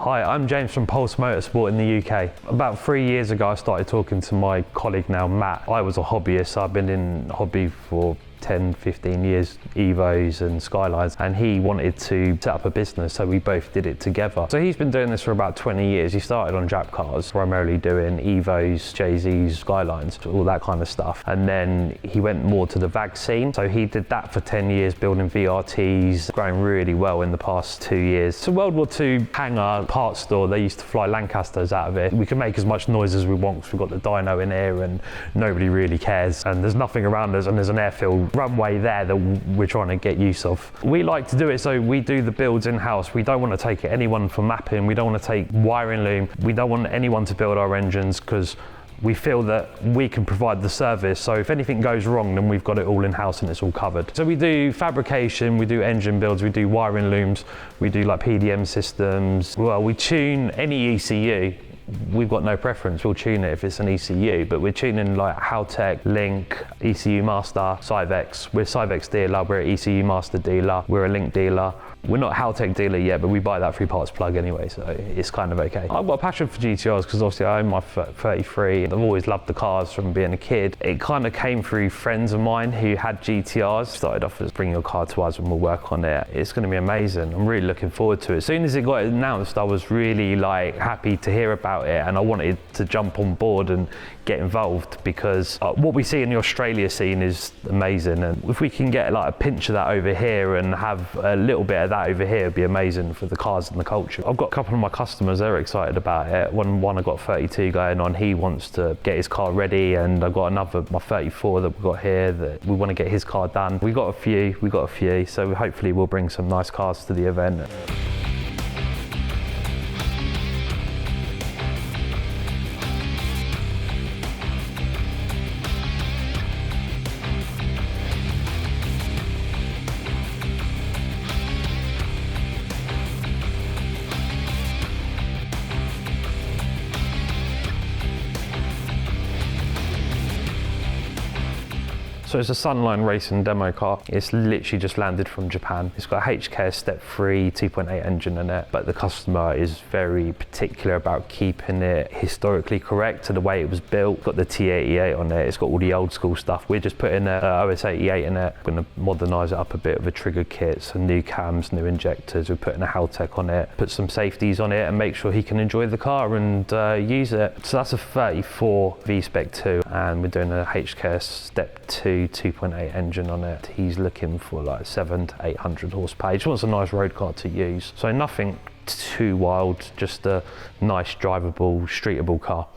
Hi, I'm James from Pulse Motorsport in the UK. About 3 years ago, I started talking to my colleague now, Matt. I was a hobbyist, so I've been in hobby for 10, 15 years, Evos and Skylines, and he wanted to set up a business, so we both did it together. So he's been doing this for about 20 years. He started on Jap cars, primarily doing Evos, JZs, Skylines, all that kind of stuff. And then he went more to the VAG scene. So he did that for 10 years, building VRTs, growing really well in the past 2 years. So World War II Hangar parts store, they used to fly Lancasters out of it. We can make as much noise as we want because we've got the dyno in here and nobody really cares. And there's nothing around us, and there's an airfield runway there that we're trying to get use of. We like to do it so we do the builds in-house. We don't want to take anyone for mapping. We don't want to take wiring loom. We don't want anyone to build our engines because we feel that we can provide the service. So if anything goes wrong, then we've got it all in-house and it's all covered. So we do fabrication, we do engine builds, we do wiring looms, we do like PDM systems. Well, we tune any ECU. We've got no preference, we'll tune it if it's an ECU, but we're tuning like Haltech, Link, ECU Master, Cyvex. We're Cyvex dealer, we're an ECU Master dealer, we're a Link dealer. We're not a Haltech dealer yet, but we buy that through Parts Plug anyway, so it's kind of okay. I've got a passion for GTRs because obviously I own my 33. I've always loved the cars from being a kid. It kind of came through friends of mine who had GTRs. Started off as bring your car to us and we'll work on it. It's going to be amazing. I'm really looking forward to it. As soon as it got announced, I was really like happy to hear about it, and I wanted to jump on board and get involved because what we see in the Australia scene is amazing, and if we can get like a pinch of that over here and have a little bit of that over here, it'd be amazing for the cars and the culture. I've got a couple of my customers, they're excited about it. One I got 32 going on, he wants to get his car ready, and I've got another, my 34 that we've got here, that we want to get his car done. We got a few, so hopefully we'll bring some nice cars to the event. So it's a Sunline racing demo car. It's literally just landed from Japan. It's got a HKS Step 3 2.8 engine in it, but the customer is very particular about keeping it historically correct to the way it was built. It's got the T88 on it, it's got all the old school stuff. We're just putting a OS88 in it. We're gonna modernise it up a bit with a trigger kit, some new cams, new injectors. We're putting a Haltech on it, put some safeties on it and make sure he can enjoy the car and use it. So that's a 34 V-Spec 2, and we're doing a HKS Step 2 2.8 engine on it. He's looking for like 700 to 800 horsepower. He just wants a nice road car to use. So nothing too wild, just a nice drivable, streetable car.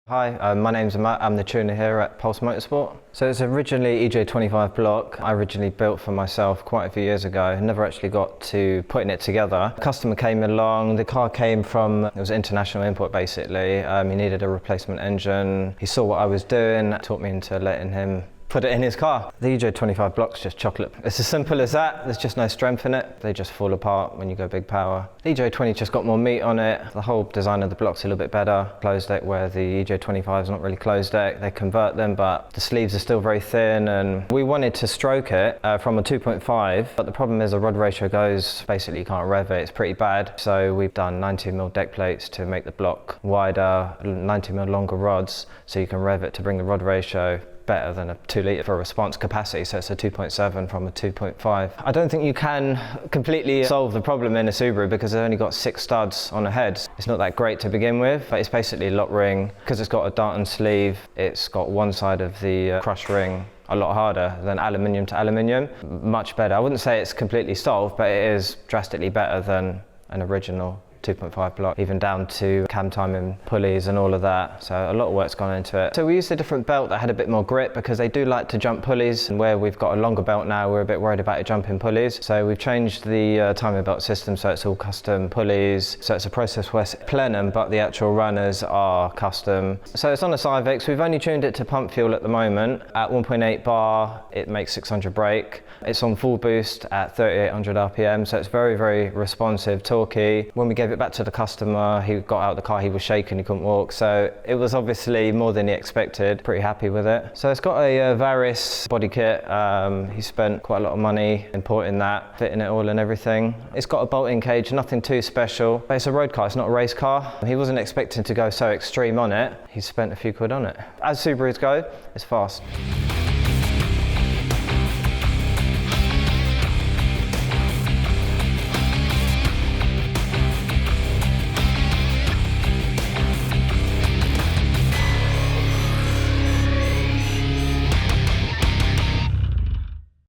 Hi, my name's Matt. I'm the tuner here at Pulse Motorsport. So it's originally EJ25 block. I originally built for myself quite a few years ago. I never actually got to putting it together. A customer came along. The car came from, it was international import basically. He needed a replacement engine. He saw what I was doing, taught me into letting him put it in his car. The EJ25 block's just chocolate. It's as simple as that. There's just no strength in it. They just fall apart when you go big power. The EJ20's just got more meat on it. The whole design of the block's a little bit better. Closed deck where the EJ25 is not really closed deck. They convert them, but the sleeves are still very thin, and we wanted to stroke it from a 2.5, but the problem is the rod ratio goes, basically you can't rev it. It's pretty bad. So we've done 90mm deck plates to make the block wider, 90mm longer rods, so you can rev it to bring the rod ratio better than a 2 litre for response capacity, so it's a 2.7 from a 2.5. I don't think you can completely solve the problem in a Subaru because it's only got 6 studs on the head. It's not that great to begin with, but it's basically a lock ring. Because it's got a Darton sleeve, it's got one side of the crush ring a lot harder than aluminium to aluminium. Much better. I wouldn't say it's completely solved, but it is drastically better than an original 2.5 block, even down to cam timing pulleys and all of that. So a lot of work's gone into it. So we used a different belt that had a bit more grip because they do like to jump pulleys, and where we've got a longer belt now, we're a bit worried about it jumping pulleys. So we've changed the timing belt system, so it's all custom pulleys. So it's a Process West plenum, but the actual runners are custom. So it's on a Civix. We've only tuned it to pump fuel at the moment. At 1.8 bar, it makes 600 brake. It's on full boost at 3800 RPM, so it's very, very responsive, torquey. When we gave it back to the customer, he got out of the car, he was shaking, he couldn't walk, so it was obviously more than he expected. Pretty happy with it. So it's got a Varis body kit. He spent quite a lot of money importing that, fitting it all and everything. It's got a bolt-in cage, nothing too special, but it's a road car, it's not a race car. He wasn't expecting to go so extreme on it. He spent a few quid on it. As Subarus go, it's fast.